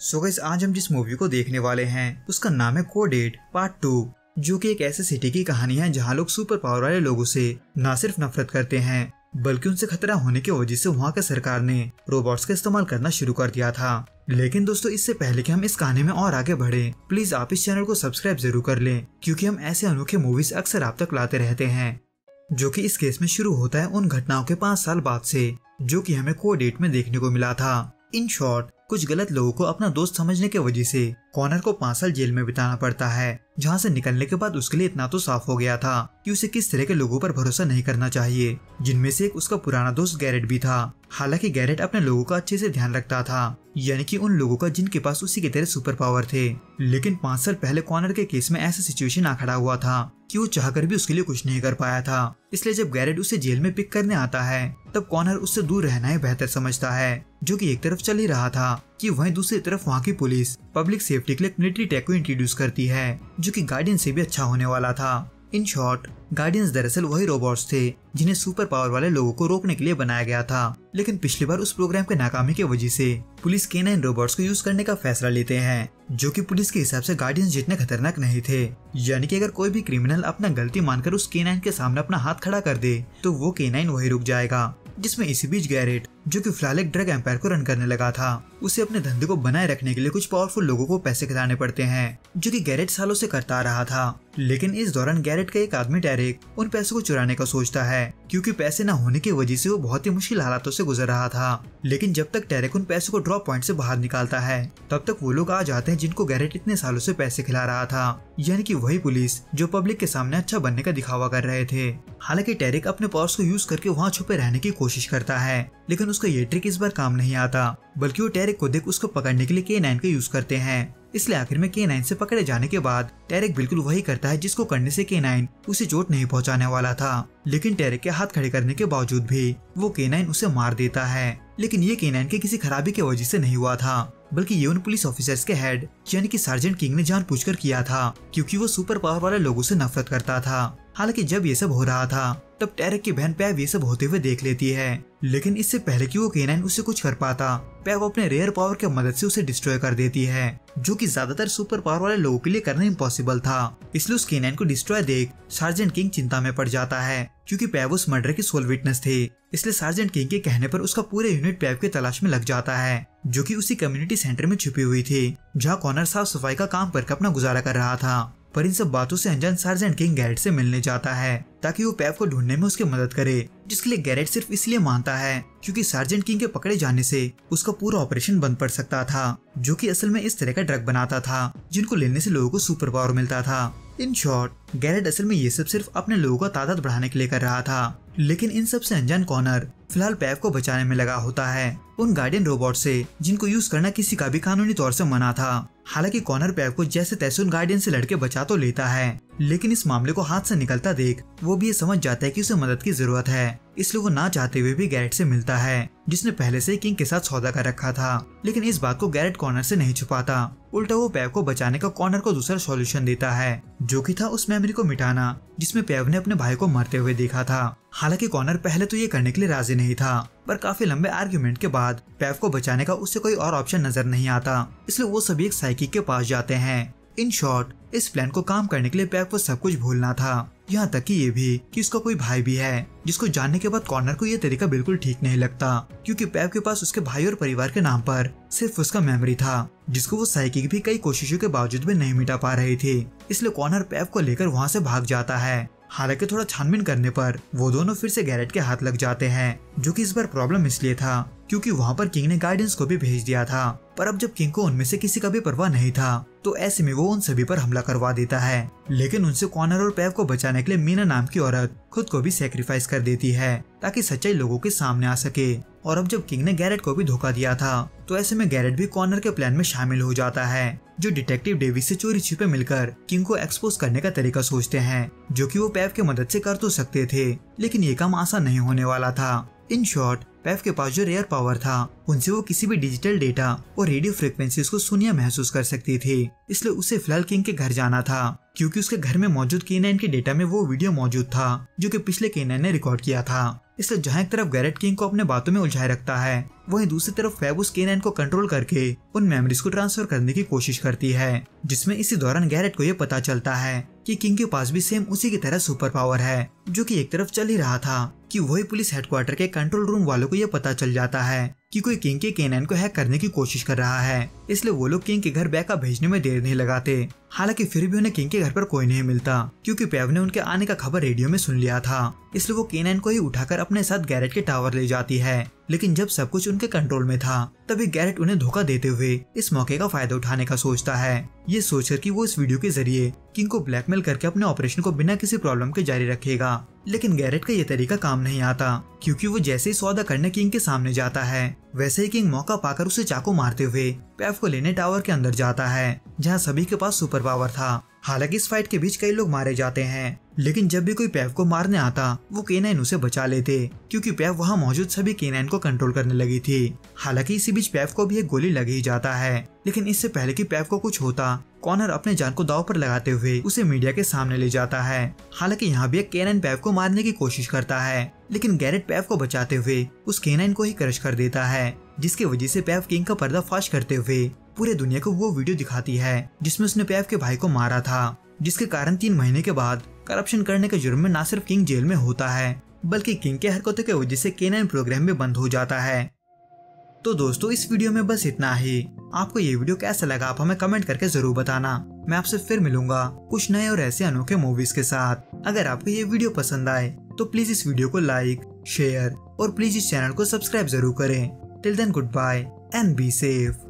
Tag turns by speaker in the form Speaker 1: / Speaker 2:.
Speaker 1: So guys, आज हम जिस मूवी को देखने वाले हैं उसका नाम है कोड 8 पार्ट 2, जो कि एक ऐसे सिटी की कहानी है जहां लोग सुपर पावर वाले लोगों से न सिर्फ नफरत करते हैं बल्कि उनसे खतरा होने की वजह से वहां की सरकार ने रोबोट्स का इस्तेमाल करना शुरू कर दिया था। लेकिन दोस्तों, इससे पहले कि हम इस कहानी में और आगे बढ़े, प्लीज आप इस चैनल को सब्सक्राइब जरूर कर लें, क्योंकि हम ऐसे अनोखे मूवीज अक्सर आप तक लाते रहते हैं। जो कि इस केस में शुरू होता है उन घटनाओं के 5 साल बाद से, जो कि हमें कोड 8 में देखने को मिला था। इन शॉर्ट, कुछ गलत लोगों को अपना दोस्त समझने की वजह से कॉनर को 5 साल जेल में बिताना पड़ता है, जहां से निकलने के बाद उसके लिए इतना तो साफ हो गया था कि उसे किस तरह के लोगों पर भरोसा नहीं करना चाहिए, जिनमें से एक उसका पुराना दोस्त गैरेट भी था। हालांकि गैरेट अपने लोगों का अच्छे से ध्यान रखता था, यानी कि उन लोगों का जिनके पास उसी की तरह सुपर पावर थे। लेकिन 5 साल पहले कॉनर के केस में ऐसा सिचुएशन आ खड़ा हुआ था कि वो चाहकर भी उसके लिए कुछ नहीं कर पाया था। इसलिए जब गैरेट उसे जेल में पिक करने आता है, तब कॉनर उससे दूर रहना ही बेहतर समझता है, जो कि एक तरफ चल ही रहा था कि वहीं दूसरी तरफ वहाँ की पुलिस पब्लिक सेफ्टी के लिए मिलिट्री टेक को इंट्रोड्यूस करती है, जो कि गार्डियन से भी अच्छा होने वाला था। इन शॉर्ट, गार्डियंस दरअसल वही रोबोट्स थे जिन्हें सुपर पावर वाले लोगों को रोकने के लिए बनाया गया था। लेकिन पिछली बार उस प्रोग्राम के नाकामी की वजह से पुलिस K9 रोबोट्स को यूज करने का फैसला लेते हैं, जो कि पुलिस के हिसाब से गार्डियंस जितने खतरनाक नहीं थे। यानी कि अगर कोई भी क्रिमिनल अपना गलती मानकर उस K9 के सामने अपना हाथ खड़ा कर दे तो वो K9 वही रुक जाएगा। जिसमें इसी बीच गैरेट, जो कि फिलहाल एक ड्रग एम्पायर को रन करने लगा था, उसे अपने धंधे को बनाए रखने के लिए कुछ पावरफुल लोगों को पैसे खिलाने पड़ते हैं, जो कि गैरेट सालों से करता आ रहा था। लेकिन इस दौरान गैरेट का एक आदमी डेरेक उन पैसों को चुराने का सोचता है, क्योंकि पैसे न होने की वजह से वो बहुत ही मुश्किल हालातों से गुजर रहा था। लेकिन जब तक डेरेक उन पैसों को ड्रॉप पॉइंट से बाहर निकालता है, तब तक वो लोग आ जाते हैं जिनको गैरेट इतने सालों से पैसे खिला रहा था, यानी कि वही पुलिस जो पब्लिक के सामने अच्छा बनने का दिखावा कर रहे थे। हालांकि डेरेक अपने पावर्स को यूज करके वहाँ छुपे रहने की कोशिश करता है, लेकिन उसका ये ट्रिक इस बार काम नहीं आता, बल्कि वो डेरेक को देख उसको पकड़ने के लिए K9 का यूज करते हैं। इसलिए आखिर में K9 से पकड़े जाने के बाद डेरेक बिल्कुल वही करता है जिसको करने से K9 उसे चोट नहीं पहुंचाने वाला था। लेकिन डेरेक के हाथ खड़े करने के बावजूद भी वो K9 उसे मार देता है। लेकिन ये K9 के किसी खराबी की वजह से नहीं हुआ था, बल्कि ये उन पुलिस ऑफिसर्स के हेड यानी कि सार्जेंट किंग ने जानबूझकर किया था, क्योंकि वो सुपर पावर वाले लोगों से नफरत करता था। हालांकि जब ये सब हो रहा था, तब डेरेक की बहन पैव ये सब होते हुए देख लेती है। लेकिन इससे पहले कि वो K9 उससे कुछ कर पाता, पैव अपने रेयर पावर की मदद से उसे डिस्ट्रॉय कर देती है, जो कि ज्यादातर सुपर पावर वाले लोगों के लिए करना इम्पॉसिबल था। इसलिए उस K9 को डिस्ट्रॉय देख सार्जेंट किंग चिंता में पड़ जाता है, क्योंकि पैव उस मर्डर की सोल विटनेस थे। इसलिए सार्जेंट किंग के कहने पर उसका पूरे यूनिट पैव की तलाश में लग जाता है, जो कि उसी कम्युनिटी सेंटर में छुपी हुई थी, जहाँ कॉनर साफ सफाई का काम करके अपना गुजारा कर रहा था। पर इन सब बातों से अनजान सार्जेंट किंग गैरेट से मिलने जाता है ताकि वो पैव को ढूंढने में उसकी मदद करे, जिसके लिए गैरेट सिर्फ इसलिए मानता है क्योंकि सार्जेंट किंग के पकड़े जाने से उसका पूरा ऑपरेशन बंद पड़ सकता था, जो कि असल में इस तरह का ड्रग बनाता था जिनको लेने से लोगों को सुपर पावर मिलता था। इन शॉर्ट, गैरेट असल में ये सब सिर्फ अपने लोगों का तादाद बढ़ाने के लिए कर रहा था। लेकिन इन सब से अनजान कॉनर फिलहाल पैव को बचाने में लगा होता है उन गार्डियन रोबोट से, जिनको यूज करना किसी का भी कानूनी तौर से मना था। हालांकि कॉनर पैव को जैसे तैसे उन गार्डियन से लड़के बचा तो लेता है, लेकिन इस मामले को हाथ से निकलता देख वो भी ये समझ जाता है कि उसे मदद की जरूरत है। इसलिए वो ना चाहते हुए भी गैरेट से मिलता है, जिसने पहले से ही किंग के साथ सौदा कर रखा था। लेकिन इस बात को गैरेट कॉनर से नहीं छुपाता, उल्टा वो पैव को बचाने का कॉनर को दूसरा सॉल्यूशन देता है, जो कि था उस मेमोरी को मिटाना जिसमें पैव ने अपने भाई को मरते हुए देखा था। हालांकि कॉनर पहले तो ये करने के लिए राजी नहीं था, पर काफी लंबे आर्ग्यूमेंट के बाद पैव को बचाने का उससे कोई और ऑप्शन नजर नहीं आता, इसलिए वो सभी एक साइकिक के पास जाते हैं। इन शॉर्ट, इस प्लान को काम करने के लिए पैव को सब कुछ भूलना था, यहाँ तक कि ये भी कि उसका कोई भाई भी है, जिसको जानने के बाद कॉनर को ये तरीका बिल्कुल ठीक नहीं लगता, क्योंकि पैव के पास उसके भाई और परिवार के नाम पर सिर्फ उसका मेमोरी था, जिसको वो साइकिक भी कई कोशिशों के बावजूद भी नहीं मिटा पा रही थी। इसलिए कॉनर पैव को लेकर वहाँ से भाग जाता है। हालांकि थोड़ा छानबीन करने पर वो दोनों फिर से गैरेट के हाथ लग जाते हैं, जो कि इस बार प्रॉब्लम इसलिए था क्योंकि वहाँ पर किंग ने गार्डियंस को भी भेज दिया था। पर अब जब किंग को उनमें से किसी का भी परवाह नहीं था, तो ऐसे में वो उन सभी पर हमला करवा देता है। लेकिन उनसे कॉनर और पैव को बचाने के लिए मीना नाम की औरत खुद को भी सेक्रीफाइस कर देती है ताकि सच्चाई लोगों के सामने आ सके। और अब जब किंग ने गैरेट को भी धोखा दिया था, तो ऐसे में गैरेट भी कॉनर के प्लान में शामिल हो जाता है, जो डिटेक्टिव डेविस से चोरी छिपे मिलकर किंग को एक्सपोज करने का तरीका सोचते हैं, जो कि वो पैव के मदद से कर तो सकते थे, लेकिन ये काम आसान नहीं होने वाला था। इन शॉर्ट, पैव के पास जो रेयर पावर था, उनसे वो किसी भी डिजिटल डेटा और रेडियो फ्रिक्वेंसीज को सुन या महसूस कर सकती थी। इसलिए उसे फिलहाल किंग के घर जाना था, क्योंकि उसके घर में मौजूद K9 के डेटा में वो वीडियो मौजूद था जो कि पिछले K9 ने रिकॉर्ड किया था। इसलिए जहाँ एक तरफ गैरेट किंग को अपने बातों में उलझाए रखता है, वहीं दूसरी तरफ फैब उस केनाइन को कंट्रोल करके उन मेमोरीज को ट्रांसफर करने की कोशिश करती है, जिसमें इसी दौरान गैरेट को ये पता चलता है कि किंग के पास भी सेम उसी की तरह सुपर पावर है, जो कि एक तरफ चल ही रहा था कि वही पुलिस हेडक्वार्टर के कंट्रोल रूम वालों को ये पता चल जाता है कि कोई किंग के केनाइन को हैक करने की कोशिश कर रहा है। इसलिए वो लोग किंग के घर बैकअप भेजने में देर नहीं लगाते। हालांकि फिर भी उन्हें किंग के घर पर कोई नहीं मिलता, क्योंकि पैव ने उनके आने का खबर रेडियो में सुन लिया था। इसलिए वो केनाइन को ही उठाकर अपने साथ गैरेट के टावर ले जाती है। लेकिन जब सब कुछ उनके कंट्रोल में था, तभी गैरेट उन्हें धोखा देते हुए इस मौके का फायदा उठाने का सोचता है, ये सोचकर कि वो इस वीडियो के जरिए किंग को ब्लैकमेल करके अपने ऑपरेशन को बिना किसी प्रॉब्लम के जारी रखेगा। लेकिन गैरेट का ये तरीका काम नहीं आता, क्योंकि वो जैसे ही सौदा करने किंग के सामने जाता है, वैसे ही किंग मौका पाकर उसे चाकू मारते हुए पैव को लेने टावर के अंदर जाता है, जहां सभी के पास सुपर पावर था। हालांकि इस फाइट के बीच कई लोग मारे जाते हैं, लेकिन जब भी कोई पैव को मारने आता, वो केनाइन उसे बचा लेते, क्योंकि पैव वहां मौजूद सभी केनाइन को कंट्रोल करने लगी थी। हालांकि इसी बीच पैव को भी एक गोली लग ही जाता है, लेकिन इससे पहले कि पैव को कुछ होता, कॉनर अपने जान को दांव पर लगाते हुए उसे मीडिया के सामने ले जाता है। हालांकि यहाँ भी एक केनाइन पैव को मारने की कोशिश करता है, लेकिन गैरेट पैव को बचाते हुए उस केनाइन को ही क्रश कर देता है, जिसकी वजह से पैव किंग का पर्दाफाश करते हुए पूरे दुनिया को वो वीडियो दिखाती है जिसमें उसने पैव के भाई को मारा था, जिसके कारण 3 महीने के बाद करप्शन करने के जुर्म में न सिर्फ किंग जेल में होता है, बल्कि किंग के हरकतों की वजह से केनाइन प्रोग्राम भी बंद हो जाता है। तो दोस्तों, इस वीडियो में बस इतना ही। आपको ये वीडियो कैसा लगा आप हमें कमेंट करके जरूर बताना। मैं आपसे फिर मिलूंगा कुछ नए और ऐसे अनोखे मूवीज के साथ। अगर आपको ये वीडियो पसंद आए तो प्लीज इस वीडियो को लाइक, शेयर और प्लीज इस चैनल को सब्सक्राइब जरूर करें। Till then good bye and be safe.